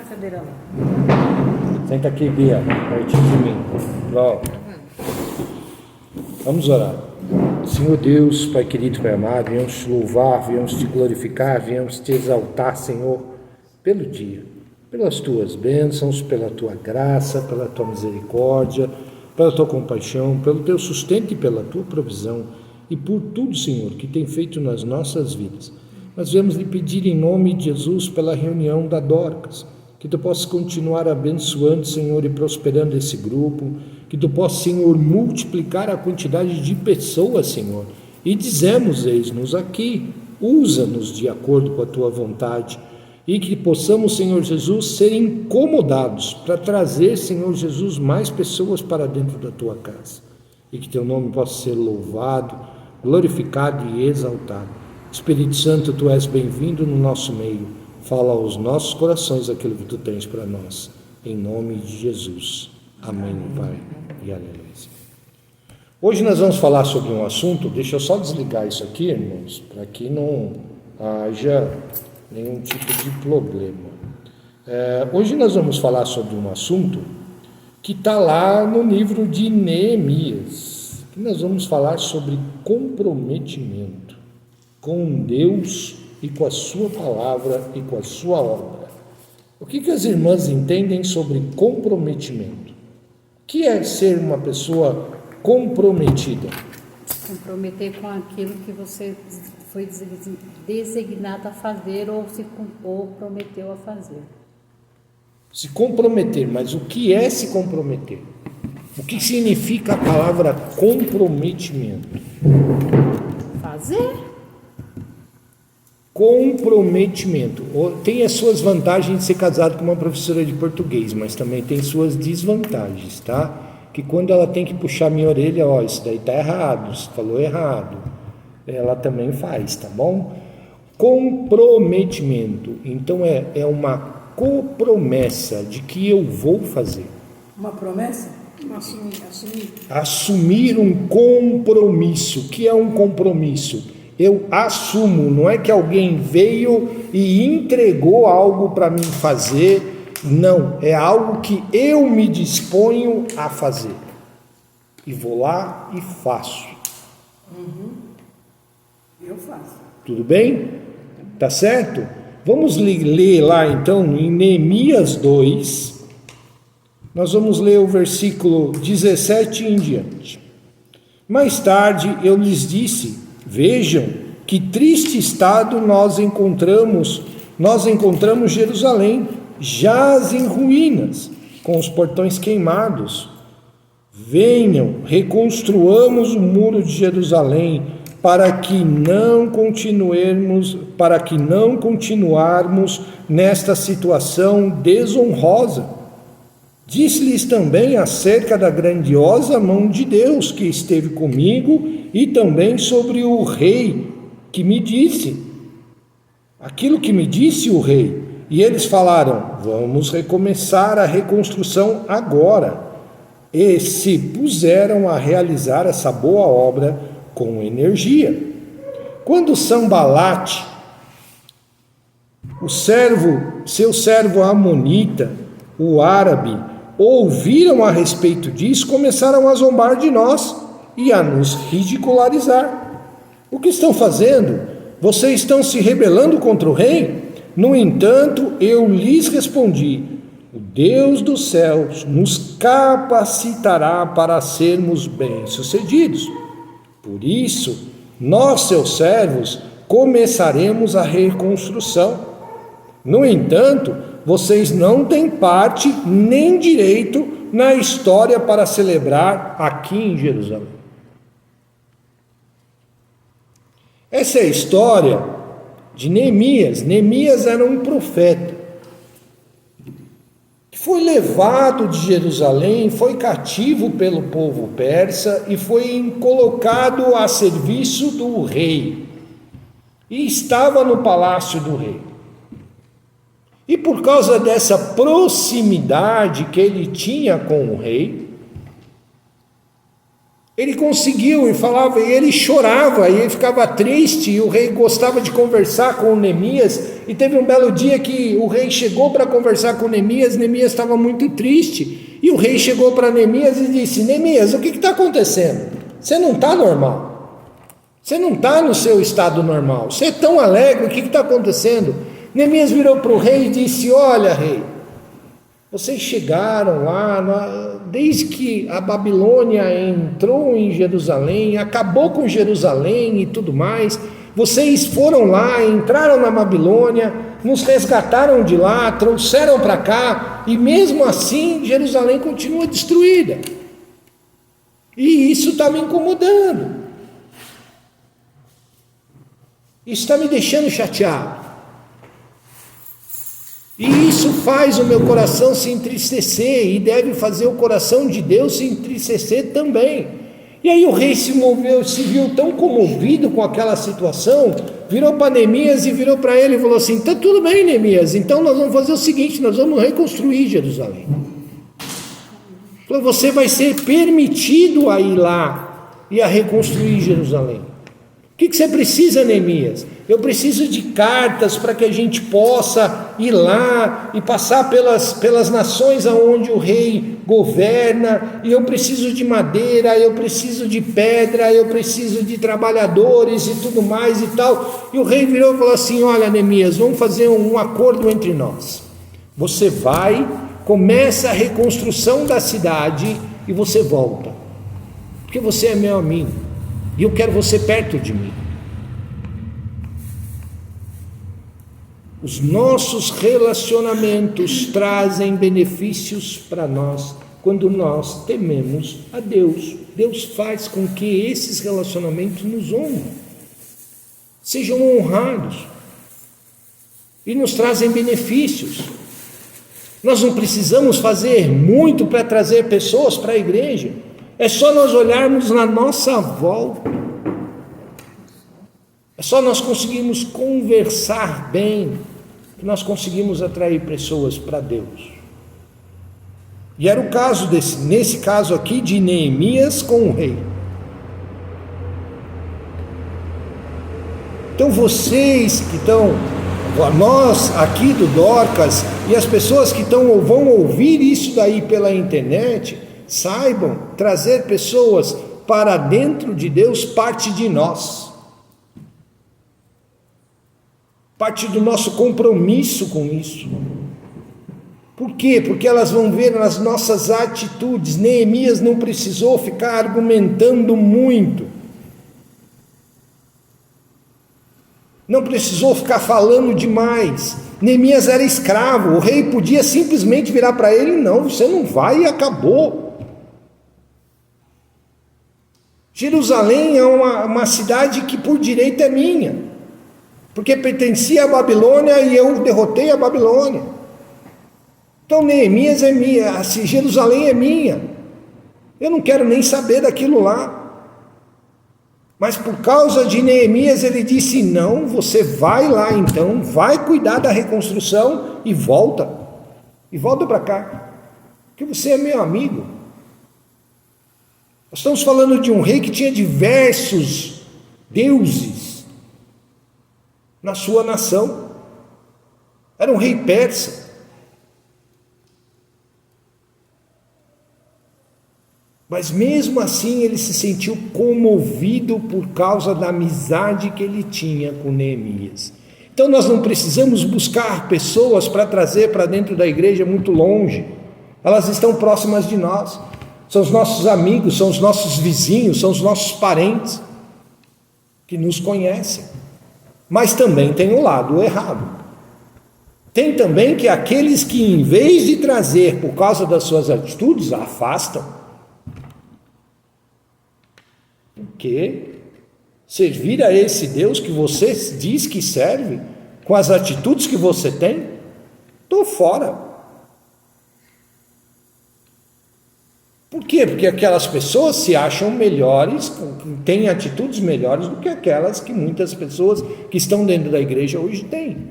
cadeira lá. Senta aqui, Bia, pertinho de mim. Pronto. Vamos orar. Senhor Deus, Pai querido, Pai amado, viemos te louvar, viemos te glorificar, viemos te exaltar, Senhor, pelo dia, pelas tuas bênçãos, pela tua graça, pela tua misericórdia, pela tua compaixão, pelo teu sustento e pela tua provisão, e por tudo, Senhor, que tem feito nas nossas vidas. Nós viemos lhe pedir em nome de Jesus pela reunião da Dorcas, que tu possas continuar abençoando, Senhor, e prosperando esse grupo, que tu possas, Senhor, multiplicar a quantidade de pessoas, Senhor, e dizemos, eis-nos aqui, usa-nos de acordo com a tua vontade, e que possamos, Senhor Jesus, ser incomodados para trazer, Senhor Jesus, mais pessoas para dentro da tua casa, e que teu nome possa ser louvado, glorificado e exaltado. Espírito Santo, tu és bem-vindo no nosso meio, fala aos nossos corações aquilo que tu tens para nós, em nome de Jesus. Amém, Pai, e aleluia. Hoje nós vamos falar sobre um assunto, deixa eu só desligar isso aqui, irmãos, para que não haja nenhum tipo de problema. Hoje nós vamos falar sobre um assunto que está lá no livro de Neemias, que nós vamos falar sobre comprometimento com Deus e com a sua palavra e com a sua obra. O que as irmãs entendem sobre comprometimento? O que é ser uma pessoa comprometida? Comprometer com aquilo que você foi designado a fazer ou se comprometeu a fazer. Se comprometer, mas o que é se comprometer? O que significa a palavra comprometimento? Fazer. Comprometimento. Tem as suas vantagens de ser casado com uma professora de português, mas também tem suas desvantagens, tá? Que quando ela tem que puxar minha orelha, isso daí tá errado, você falou errado, ela também faz, tá bom? Comprometimento, então é uma copromessa de que eu vou fazer. Uma promessa? Assumir um compromisso. O que é um compromisso? Eu assumo, não é que alguém veio e entregou algo para mim fazer, não, é algo que eu me disponho a fazer, e vou lá e faço. Eu faço. Tudo bem? Tá certo? Vamos ler lá então em Neemias 2, nós vamos ler o versículo 17 em diante. Mais tarde eu lhes disse: vejam que triste estado nós encontramos Jerusalém, jaz em ruínas, com os portões queimados. Venham, reconstruamos o muro de Jerusalém, para que não continuarmos nesta situação desonrosa. Disse-lhes também acerca da grandiosa mão de Deus que esteve comigo e também sobre o rei que me disse, aquilo que me disse o rei. E eles falaram: vamos recomeçar a reconstrução agora. E se puseram a realizar essa boa obra com energia. Quando Sambalate, seu servo amonita, o árabe, ouviram a respeito disso, começaram a zombar de nós e a nos ridicularizar. O que estão fazendo? Vocês estão se rebelando contra o rei? No entanto, eu lhes respondi: o Deus dos céus nos capacitará para sermos bem-sucedidos. Por isso, nós, seus servos, começaremos a reconstrução. No entanto, vocês não têm parte nem direito na história para celebrar aqui em Jerusalém. Essa é a história de Neemias. Neemias era um profeta que foi levado de Jerusalém, foi cativo pelo povo persa e foi colocado a serviço do rei. E estava no palácio do rei. E por causa dessa proximidade que ele tinha com o rei, Ele conseguiu, e falava, e ele chorava, e ele ficava triste, e o rei gostava de conversar com Neemias, e teve um belo dia que o rei chegou para conversar com Neemias estava muito triste, e o rei chegou para Neemias e disse: Neemias, o que está acontecendo? Você não está normal, você não está no seu estado normal, você é tão alegre, o que está acontecendo? Neemias virou para o rei e disse: olha, rei, vocês chegaram lá, desde que a Babilônia entrou em Jerusalém, acabou com Jerusalém e tudo mais, vocês foram lá, entraram na Babilônia, nos resgataram de lá, trouxeram para cá, e mesmo assim Jerusalém continua destruída. E isso está me incomodando. Isso está me deixando chateado. E isso faz o meu coração se entristecer, e deve fazer o coração de Deus se entristecer também. E aí o rei se moveu, se viu tão comovido com aquela situação, virou para Neemias e virou para ele e falou assim: tá tudo bem, Neemias, então nós vamos fazer o seguinte, nós vamos reconstruir Jerusalém. Então você vai ser permitido a ir lá e a reconstruir Jerusalém. O que você precisa, Neemias? Eu preciso de cartas para que a gente possa ir lá e passar pelas nações aonde o rei governa, e eu preciso de madeira, eu preciso de pedra, eu preciso de trabalhadores e tudo mais e tal. E o rei virou e falou assim: olha, Neemias, vamos fazer um acordo entre nós. Você vai, começa a reconstrução da cidade e você volta, porque você é meu amigo e eu quero você perto de mim. Os nossos relacionamentos trazem benefícios para nós quando nós tememos a Deus. Deus faz com que esses relacionamentos nos honrem, sejam honrados e nos trazem benefícios. Nós não precisamos fazer muito para trazer pessoas para a igreja, é só nós olharmos na nossa volta, é só nós conseguirmos conversar bem, que nós conseguimos atrair pessoas para Deus. E era o caso nesse caso aqui de Neemias com o rei. Então vocês que estão, nós aqui do Dorcas, e as pessoas que vão ouvir isso daí pela internet, saibam, trazer pessoas para dentro de Deus parte de nós, parte do nosso compromisso com isso. Por quê? Porque elas vão ver nas nossas atitudes. Neemias não precisou ficar argumentando muito, não precisou ficar falando demais. Neemias era escravo, o rei podia simplesmente virar para ele: não, você não vai, e acabou. Jerusalém é uma cidade que por direito é minha, porque pertencia à Babilônia e eu derrotei a Babilônia. Então Neemias é minha, Jerusalém é minha, eu não quero nem saber daquilo lá. Mas por causa de Neemias ele disse: não, você vai lá então, vai cuidar da reconstrução e volta para cá, porque você é meu amigo. Nós estamos falando de um rei que tinha diversos deuses na sua nação, era um rei persa. Mas mesmo assim ele se sentiu comovido por causa da amizade que ele tinha com Neemias. Então nós não precisamos buscar pessoas para trazer para dentro da igreja muito longe, elas estão próximas de nós, são os nossos amigos, são os nossos vizinhos, são os nossos parentes que nos conhecem. Mas também tem o lado errado. Tem também que aqueles que, em vez de trazer por causa das suas atitudes, afastam. Porque servir a esse Deus que você diz que serve, com as atitudes que você tem, estou fora. Por quê? Porque aquelas pessoas se acham melhores, têm atitudes melhores do que aquelas que muitas pessoas que estão dentro da igreja hoje têm.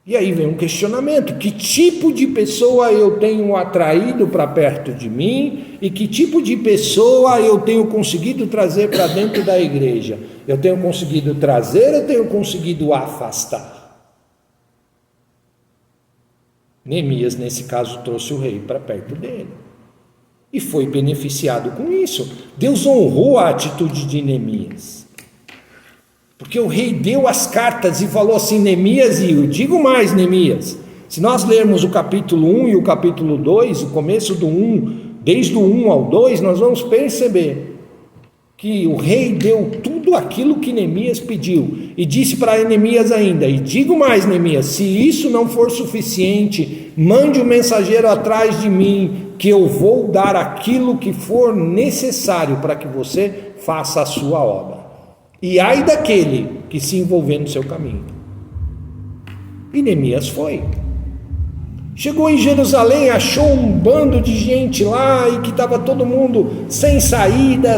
E aí vem um questionamento: que tipo de pessoa eu tenho atraído para perto de mim e que tipo de pessoa eu tenho conseguido trazer para dentro da igreja? Eu tenho conseguido trazer ou tenho conseguido afastar? Neemias, nesse caso, trouxe o rei para perto dele e foi beneficiado com isso. Deus honrou a atitude de Neemias, porque o rei deu as cartas e falou assim: Neemias, e eu digo mais, Neemias, se nós lermos o capítulo 1 e o capítulo 2, o começo do 1, desde o 1 ao 2, nós vamos perceber que o rei deu tudo aquilo que Neemias pediu, e disse para Neemias ainda: e digo mais, Neemias, se isso não for suficiente, mande um mensageiro atrás de mim, que eu vou dar aquilo que for necessário para que você faça a sua obra. E ai daquele que se envolver no seu caminho. E Neemias foi. Chegou em Jerusalém, achou um bando de gente lá, e que estava todo mundo sem saída,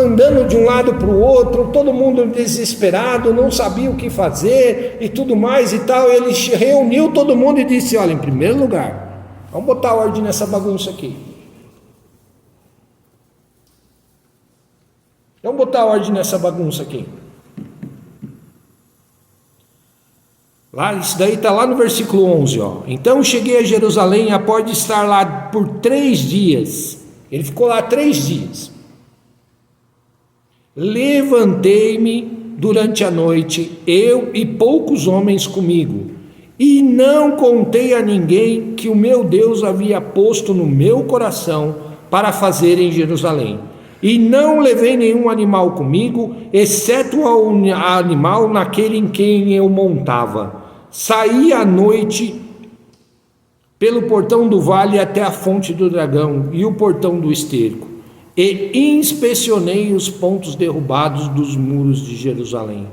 andando de um lado para o outro, todo mundo desesperado, não sabia o que fazer e tudo mais e tal. Ele reuniu todo mundo e disse: olha, em primeiro lugar, vamos botar ordem nessa bagunça aqui. Vamos botar ordem nessa bagunça aqui. Lá, isso daí está lá no versículo 11, ó. Então cheguei a Jerusalém após estar lá por 3 dias. Ele ficou lá 3 dias. Levantei-me durante a noite, eu e poucos homens comigo, e não contei a ninguém que o meu Deus havia posto no meu coração para fazer em Jerusalém. E não levei nenhum animal comigo, exceto o animal naquele em quem eu montava. Saí à noite pelo portão do vale até a fonte do dragão e o portão do esterco, e inspecionei os pontos derrubados dos muros de Jerusalém,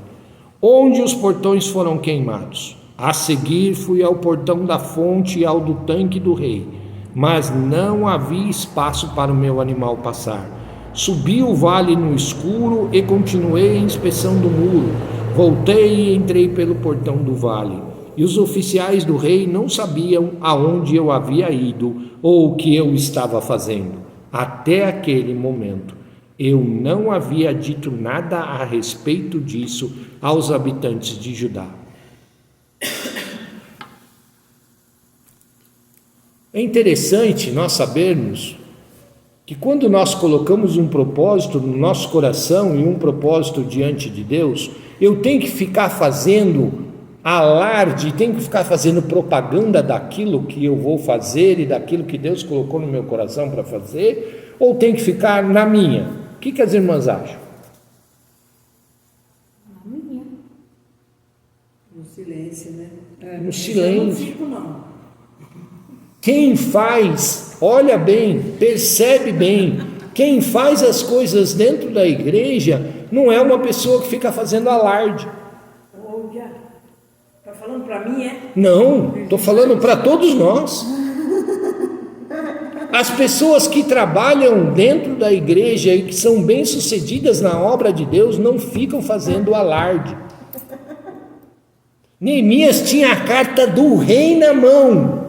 onde os portões foram queimados. A seguir fui ao portão da fonte e ao do tanque do rei, mas não havia espaço para o meu animal passar. Subi o vale no escuro e continuei a inspeção do muro. Voltei e entrei pelo portão do vale. E os oficiais do rei não sabiam aonde eu havia ido ou o que eu estava fazendo. Até aquele momento, eu não havia dito nada a respeito disso aos habitantes de Judá. É interessante nós sabermos que quando nós colocamos um propósito no nosso coração e um propósito diante de Deus, eu tenho que ficar fazendo alarde, tenho que ficar fazendo propaganda daquilo que eu vou fazer e daquilo que Deus colocou no meu coração para fazer, ou tenho que ficar na minha? O que as irmãs acham? Na minha. No silêncio, né? No silêncio. Eu não fico, não. Quem faz, olha bem, percebe bem, quem faz as coisas dentro da igreja não é uma pessoa que fica fazendo alarde. Ô, Guiá, tá falando para mim, é? Não, estou falando para todos nós. As pessoas que trabalham dentro da igreja e que são bem-sucedidas na obra de Deus não ficam fazendo alarde. Neemias tinha a carta do rei na mão.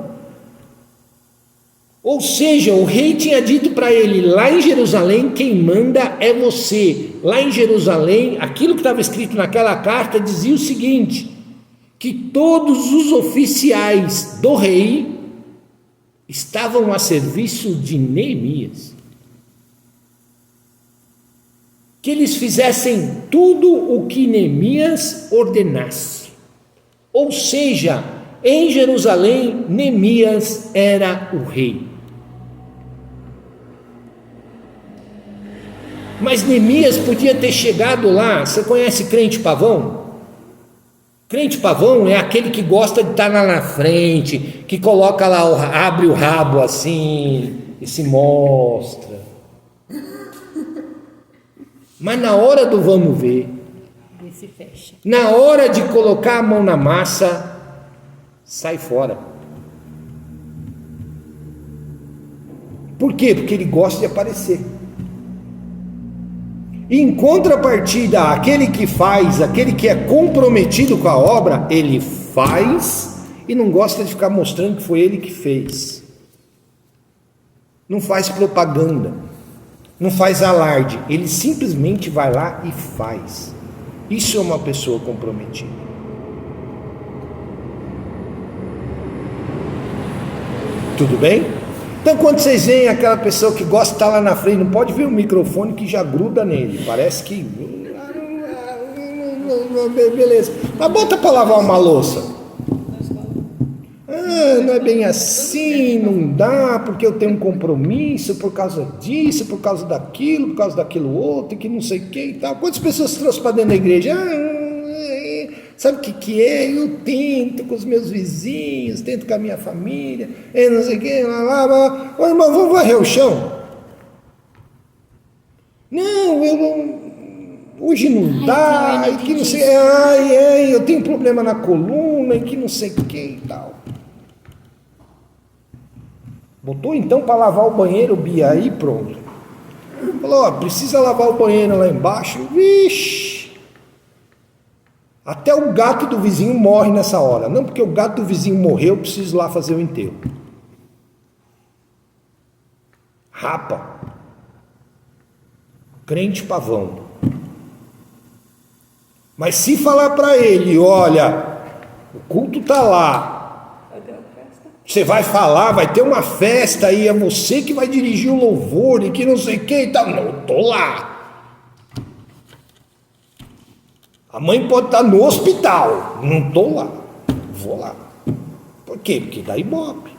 Ou seja, o rei tinha dito para ele: lá em Jerusalém quem manda é você. Lá em Jerusalém, aquilo que estava escrito naquela carta dizia o seguinte: que todos os oficiais do rei estavam a serviço de Neemias, que eles fizessem tudo o que Neemias ordenasse. Ou seja, em Jerusalém Neemias era o rei. Mas Neemias podia ter chegado lá. Você conhece crente pavão? Crente pavão é aquele que gosta de estar lá na frente, que coloca lá, abre o rabo assim e se mostra. Mas na hora do vamos ver, Se fecha. na hora de colocar a mão na massa, sai fora. Por quê? Porque ele gosta de aparecer. Em contrapartida, aquele que faz, aquele que é comprometido com a obra, ele faz e não gosta de ficar mostrando que foi ele que fez. Não faz propaganda, não faz alarde, ele simplesmente vai lá e faz. Isso é uma pessoa comprometida. Tudo bem? Então, quando vocês veem aquela pessoa que gosta de estar lá na frente, não pode ver o microfone que já gruda nele, parece que... beleza, mas bota para lavar uma louça. Não é bem assim, não dá, porque eu tenho um compromisso por causa disso, por causa daquilo outro, que não sei o que e tal. Quantas pessoas trouxe para dentro da igreja? Sabe o que é? Eu tento com os meus vizinhos, tento com a minha família, não sei o que, lá. Ô, irmão, vamos varrer o chão? Não, eu não... Hoje não dá, e que não sei, eu tenho problema na coluna, e que não sei o que e tal. Botou então para lavar o banheiro, Bia, aí pronto. Falou, precisa lavar o banheiro lá embaixo. Vixe! Até o gato do vizinho morre nessa hora. Não porque o gato do vizinho morreu, eu preciso lá fazer o enterro. Rapa. Crente pavão. Mas se falar para ele, olha, o culto está lá, você vai falar, vai ter uma festa aí, é você que vai dirigir o louvor e que não sei o que e tal. Não, eu estou lá. A mãe pode estar no hospital, não estou lá, vou lá. Por quê? Porque dá ibope.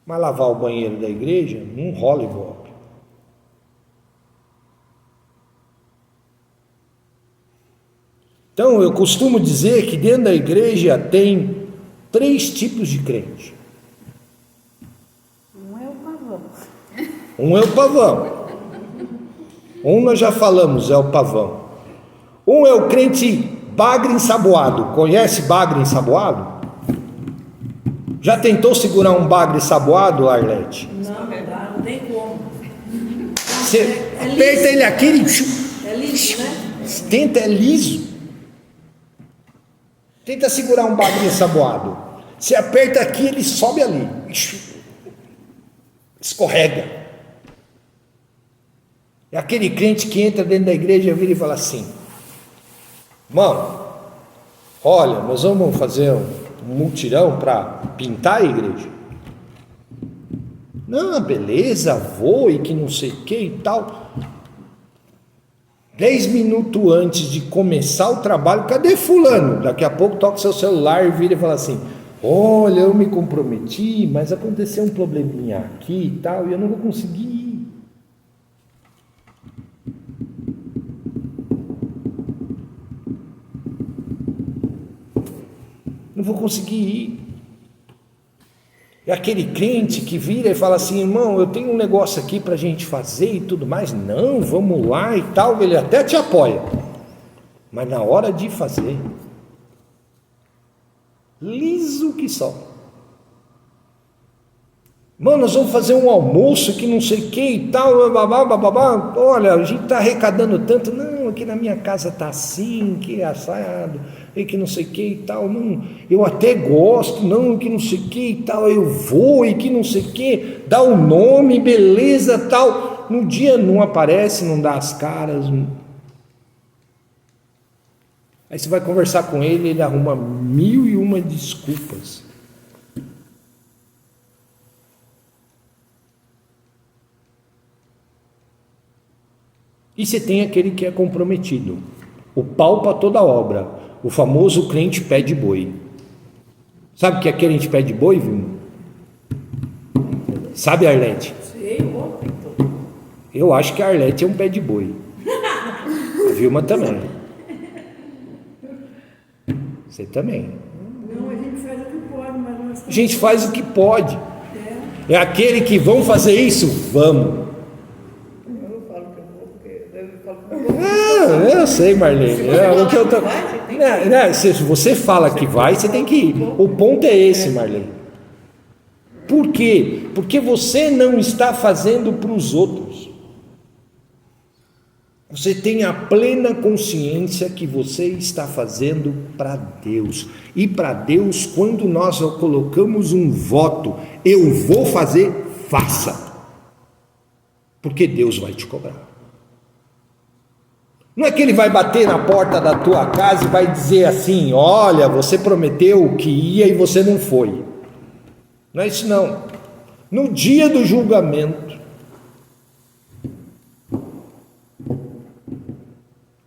Mas lavar o banheiro da igreja não rola ibope. Então, eu costumo dizer que dentro da igreja tem 3 tipos de crente. Um é o pavão. Um é o pavão. Um nós já falamos, é o pavão. Um é o crente bagre ensaboado. Conhece bagre ensaboado? Já tentou segurar um bagre ensaboado, Arlete? Não dá, não tem como. Você aperta ele aqui e... É liso, né? Tenta, é liso. Tenta segurar um bagre ensaboado. Você aperta aqui, ele sobe ali. Escorrega. É aquele crente que entra dentro da igreja, vira e fala assim: irmão, olha, nós vamos fazer um mutirão para pintar a igreja. Não, beleza, vou e que não sei o que e tal. 10 minutos antes de começar o trabalho, cadê fulano? Daqui a pouco toca seu celular e vira e fala assim: olha, eu me comprometi, mas aconteceu um probleminha aqui e tal, e eu não vou conseguir ir. Não vou conseguir ir. É aquele crente que vira e fala assim: irmão, eu tenho um negócio aqui para a gente fazer e tudo mais. Não, vamos lá e tal. Ele até te apoia, mas na hora de fazer, liso que só. Mano, nós vamos fazer um almoço que não sei o que e tal, babá. Olha, a gente está arrecadando tanto. Não, aqui na minha casa está assim, que é assado, e que não sei o que e tal. Não, eu até gosto, não, que não sei o que e tal. Eu vou e que não sei o que, dá o nome, beleza, tal. No dia não aparece, não dá as caras. Aí você vai conversar com ele, ele arruma 1001 desculpas. E você tem aquele que é comprometido, o pau para toda obra, o famoso crente pé de boi. Sabe o que é crente pé de boi, viu? Sabe, Arlete? Sei, Eu acho que a Arlete é um pé de boi. A Vilma também. Você também. não, a gente faz o que pode, mas nós... A gente faz o que pode. É aquele que vão fazer isso? Vamos. Eu sei, Marlene. O que eu tô... Se você fala que vai, você tem que ir. O ponto é esse, Marlene. Por quê? Porque você não está fazendo para os outros. Você tenha plena consciência que você está fazendo para Deus. E para Deus, quando nós colocamos um voto, eu vou fazer, faça. Porque Deus vai te cobrar. Não é que Ele vai bater na porta da tua casa e vai dizer assim, olha, você prometeu que ia e você não foi. Não é isso não. No dia do julgamento,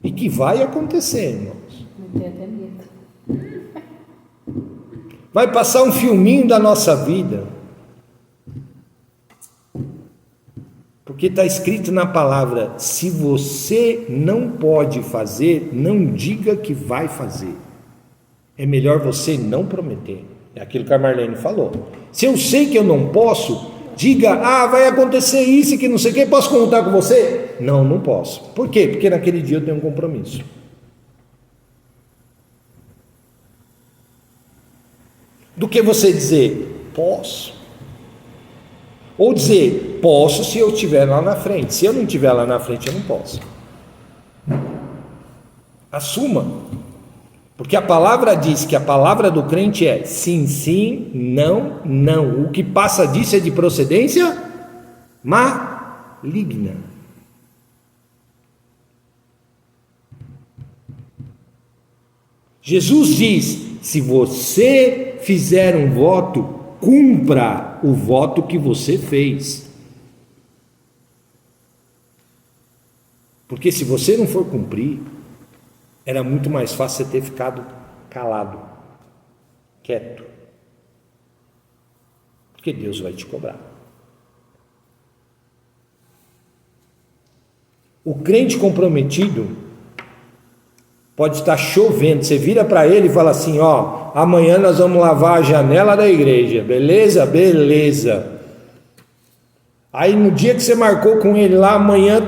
e que vai acontecer, irmãos. Não tenho até medo. Vai passar um filminho da nossa vida. Porque está escrito na palavra, se você não pode fazer, não diga que vai fazer. É melhor você não prometer. É aquilo que a Marlene falou. Se eu sei que eu não posso, diga, vai acontecer isso e que não sei o que, posso contar com você? Não, não posso. Por quê? Porque naquele dia eu tenho um compromisso. Do que você dizer, posso. Ou dizer, posso se eu estiver lá na frente. Se eu não estiver lá na frente, eu não posso. Assuma. Porque a palavra diz que a palavra do crente é sim, sim, não, não. O que passa disso é de procedência maligna. Jesus diz, se você fizer um voto, cumpra o voto que você fez. Porque se você não for cumprir, era muito mais fácil você ter ficado calado, quieto. Porque Deus vai te cobrar. O crente comprometido pode estar chovendo, você vira para ele e fala assim, amanhã nós vamos lavar a janela da igreja, beleza? Beleza. Aí no dia que você marcou com ele lá, amanhã,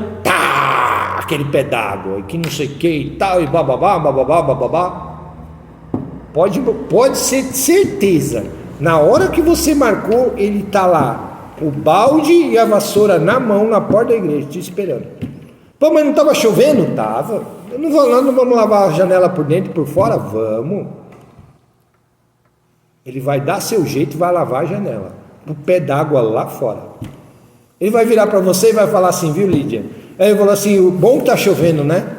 aquele pé d'água, que não sei o que e tal, e bababá, bababá, bababá. Pode ser certeza, na hora que você marcou, ele está lá, o balde e a vassoura na mão, na porta da igreja, te esperando. Pô, mas não estava chovendo? Tava. Não vamos lavar a janela por dentro e por fora? Vamos. Ele vai dar seu jeito e vai lavar a janela, o pé d'água lá fora. Ele vai virar para você e vai falar assim, viu, Lídia? Aí ele falou assim, o bom que está chovendo, né?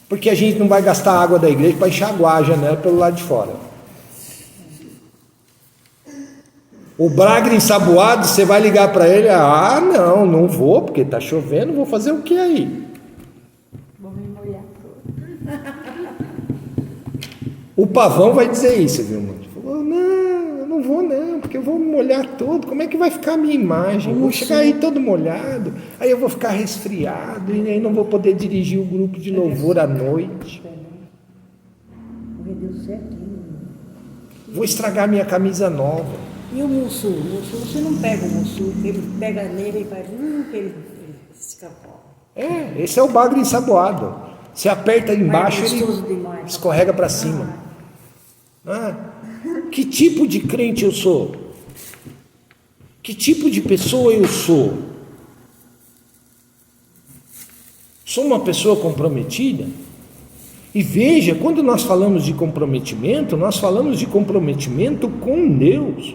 Porque a gente não vai gastar água da igreja para enxaguar a janela pelo lado de fora. O bragre ensaboado, você vai ligar para ele, não vou, porque está chovendo, vou fazer o que aí? Vou me molhar todo. O pavão vai dizer isso, viu, irmão? Falou, não, eu não vou não, porque eu vou me molhar todo, como é que vai ficar a minha imagem? Vou chegar aí todo molhado, aí eu vou ficar resfriado, e aí não vou poder dirigir o grupo de louvor à noite. Vou estragar minha camisa nova. E o mussu? Você não pega o mussu, ele pega nele e faz, ele escapou. Esse é o bagre ensaboado. Você aperta embaixo, ele escorrega para cima. Que tipo de crente eu sou? Que tipo de pessoa eu sou? Sou uma pessoa comprometida? E veja, quando nós falamos de comprometimento, nós falamos de comprometimento com Deus.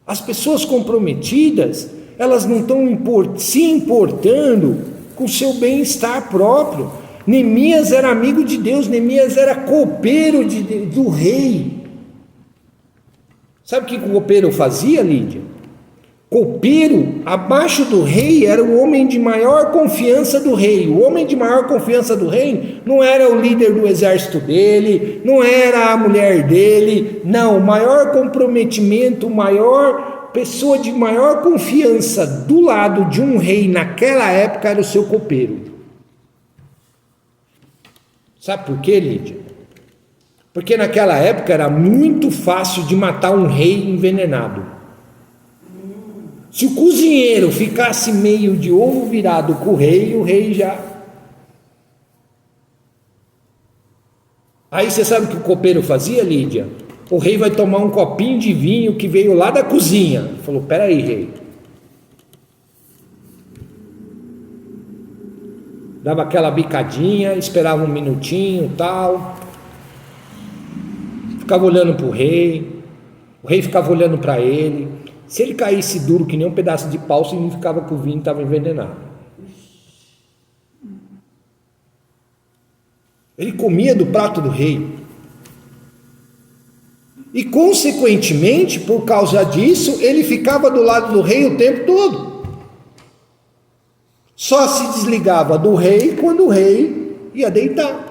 As pessoas comprometidas, elas não estão se importando com o seu bem-estar próprio. Neemias era amigo de Deus, Neemias era copeiro do rei. Sabe o que o copeiro fazia, Lídia? Copeiro, abaixo do rei, era o homem de maior confiança do rei. O homem de maior confiança do rei não era o líder do exército dele, não era a mulher dele, não. O maior comprometimento, pessoa de maior confiança do lado de um rei naquela época era o seu copeiro. Sabe por quê, Lídia? Porque naquela época era muito fácil de matar um rei envenenado. Se o cozinheiro ficasse meio de ovo virado com o rei já... Aí você sabe o que o copeiro fazia, Lídia? O rei vai tomar um copinho de vinho que veio lá da cozinha. Ele falou, peraí, rei. dava aquela bicadinha, esperava um minutinho, tal, ficava olhando para o rei ficava olhando para ele. Se ele caísse duro que nem um pedaço de pau, significava que o vinho estava envenenado. Ele comia do prato do rei. E, consequentemente, por causa disso, ele ficava do lado do rei o tempo todo. Só se desligava do rei quando o rei ia deitar.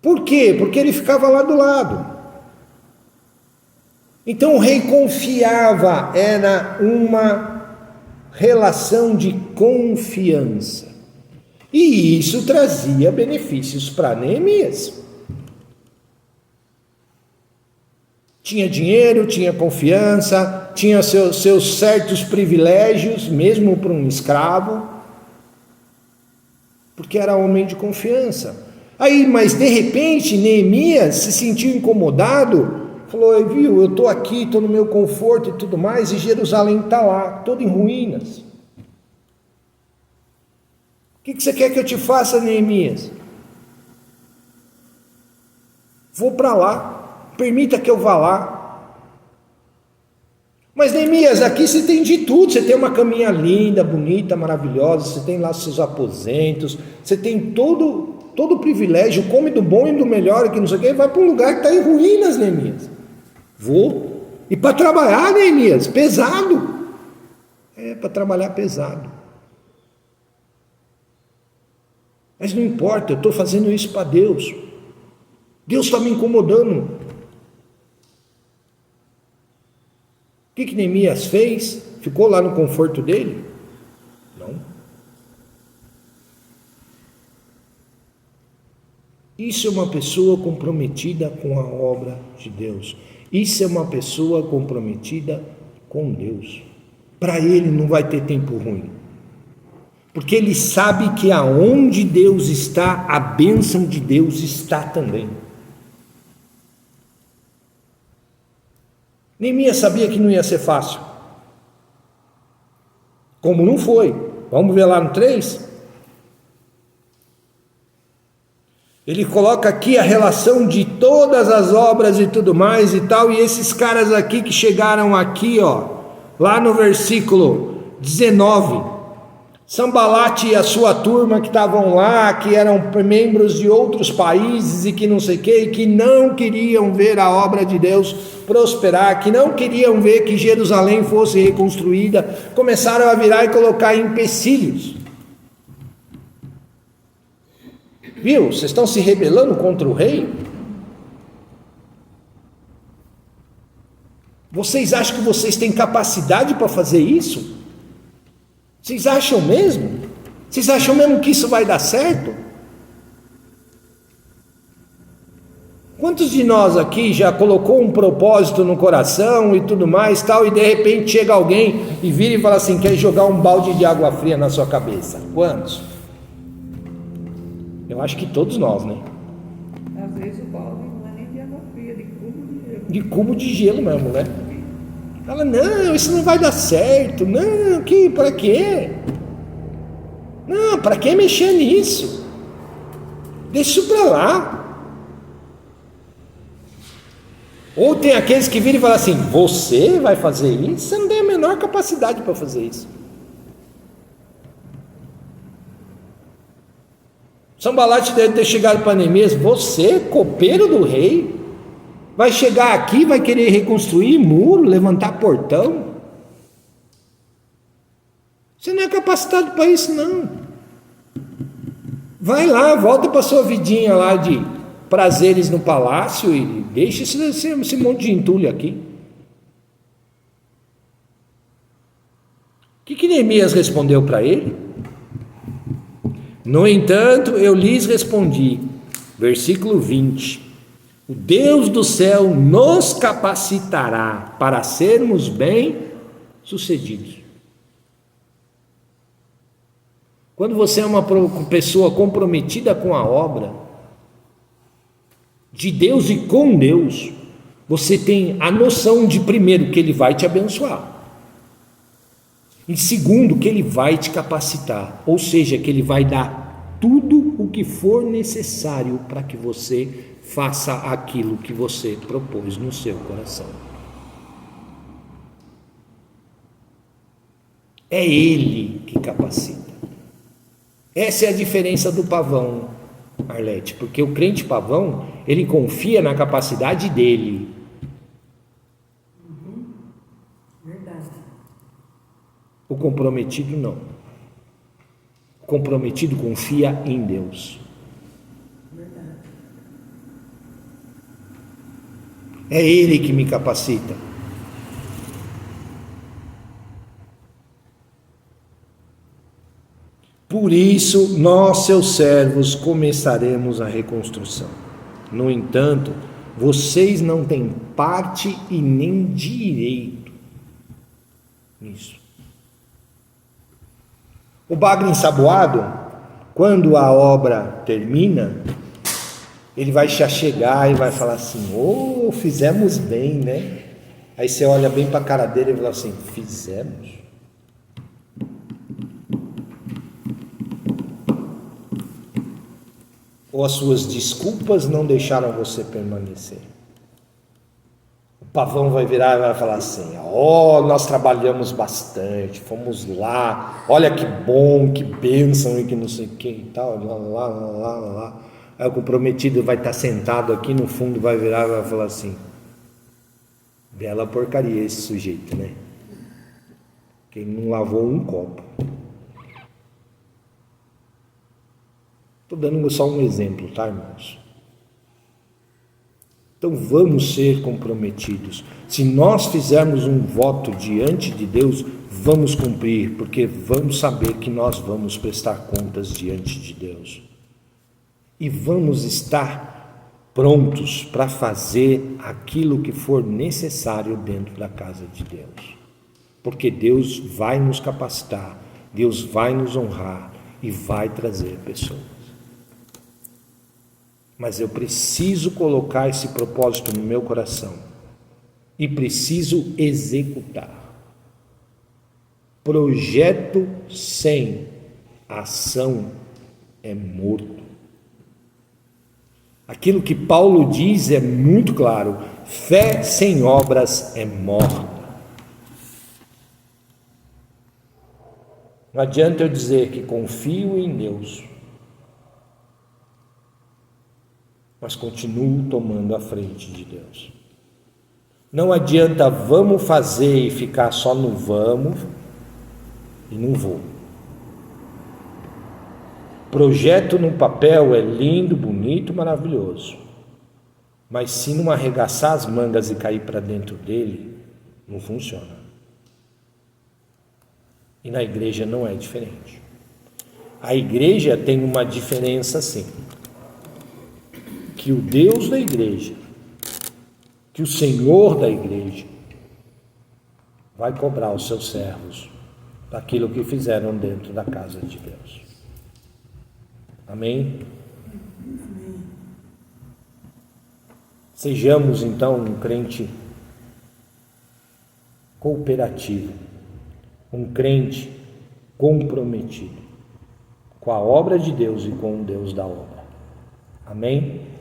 Por quê? Porque ele ficava lá do lado. Então o rei confiava, era uma relação de confiança. E isso trazia benefícios para Neemias. Tinha dinheiro, tinha confiança, tinha seus certos privilégios, mesmo para um escravo, porque era homem de confiança. Aí, mas de repente, Neemias se sentiu incomodado, falou, viu, eu estou aqui, estou no meu conforto e tudo mais, e Jerusalém está lá, todo em ruínas. O que você quer que eu te faça, Neemias? Vou para lá, permita que eu vá lá. Mas Neemias, aqui você tem de tudo, você tem uma caminha linda, bonita, maravilhosa, você tem lá seus aposentos, você tem todo o privilégio, come do bom e do melhor, que não sei o que, vai para um lugar que está em ruínas, Neemias. Vou. E para trabalhar, Neemias, pesado. Para trabalhar pesado. Mas não importa, eu estou fazendo isso para Deus. Deus está me incomodando. O que Neemias fez? Ficou lá no conforto dele? Não. Isso é uma pessoa comprometida com a obra de Deus. Isso é uma pessoa comprometida com Deus. Para ele não vai ter tempo ruim. Porque ele sabe que aonde Deus está, a bênção de Deus está também. Neemias sabia que não ia ser fácil. Como não foi. Vamos ver lá no 3. Ele coloca aqui a relação de todas as obras e tudo mais e tal. E esses caras aqui que chegaram aqui, ó, lá no versículo 19. Sanbalate e a sua turma que estavam lá, que eram membros de outros países e que não sei o que, e que não queriam ver a obra de Deus prosperar, que não queriam ver que Jerusalém fosse reconstruída, começaram a virar e colocar empecilhos. Viu? Vocês estão se rebelando contra o rei? Vocês acham que vocês têm capacidade para fazer isso? Vocês acham mesmo? Vocês acham mesmo que isso vai dar certo? Quantos de nós aqui já colocou um propósito no coração e tudo mais, tal, e de repente chega alguém e vira e fala assim, quer jogar um balde de água fria na sua cabeça? Quantos? Eu acho que todos nós, né? Às vezes o balde não é nem de água fria, de cubo de gelo. De cubo de gelo mesmo, né? Fala, não, isso não vai dar certo. Não, para quê? Não, para que mexer nisso? Deixa isso para lá. Ou tem aqueles que viram e falam assim, você vai fazer isso? Você não tem a menor capacidade para fazer isso. Sanbalate deve ter chegado para Neemias, você, copeiro do rei, vai chegar aqui, vai querer reconstruir muro, levantar portão? Você não é capacitado para isso, não. Vai lá, volta para sua vidinha lá de prazeres no palácio e deixa esse monte de entulho aqui. O que Neemias respondeu para ele? No entanto, eu lhes respondi, versículo 20, o Deus do céu nos capacitará para sermos bem-sucedidos. Quando você é uma pessoa comprometida com a obra de Deus e com Deus, você tem a noção de, primeiro, que Ele vai te abençoar. E segundo, que ele vai te capacitar, ou seja, que ele vai dar tudo o que for necessário para que você faça aquilo que você propôs no seu coração. É ele que capacita. Essa é a diferença do pavão, Arlete, porque o crente pavão, ele confia na capacidade dele. Verdade. O comprometido não. O comprometido confia em Deus. Verdade. É ele que me capacita. Por isso, nós, seus servos, começaremos a reconstrução. No entanto, vocês não têm parte e nem direito nisso. O bagre ensaboado, quando a obra termina, ele vai já chegar e vai falar assim: "Oh, fizemos bem, né?" Aí você olha bem para a cara dele e fala assim: "Fizemos?" Ou as suas desculpas não deixaram você permanecer? O pavão vai virar e vai falar assim: nós trabalhamos bastante, fomos lá, olha que bom, que bênção e que não sei o que e tal, lá. Aí o comprometido vai estar sentado aqui no fundo, vai virar e vai falar assim: bela porcaria esse sujeito, né? Quem não lavou um copo. Estou dando só um exemplo, tá, irmãos? Então vamos ser comprometidos. Se nós fizermos um voto diante de Deus, vamos cumprir, porque vamos saber que nós vamos prestar contas diante de Deus. E vamos estar prontos para fazer aquilo que for necessário dentro da casa de Deus. Porque Deus vai nos capacitar, Deus vai nos honrar e vai trazer pessoas. Mas eu preciso colocar esse propósito no meu coração e preciso executar. Projeto sem ação é morto. Aquilo que Paulo diz é muito claro: fé sem obras é morta. Não adianta eu dizer que confio em Deus, mas continuo tomando a frente de Deus. Não adianta vamos fazer e ficar só no vamos e não vou. Projeto no papel é lindo, bonito, maravilhoso, mas se não arregaçar as mangas e cair para dentro dele, não funciona. E na igreja não é diferente. A igreja tem uma diferença sim. Que o Deus da igreja, que o Senhor da igreja vai cobrar os seus servos daquilo que fizeram dentro da casa de Deus. Amém? Sejamos então um crente cooperativo, um crente comprometido com a obra de Deus e com o Deus da obra. Amém?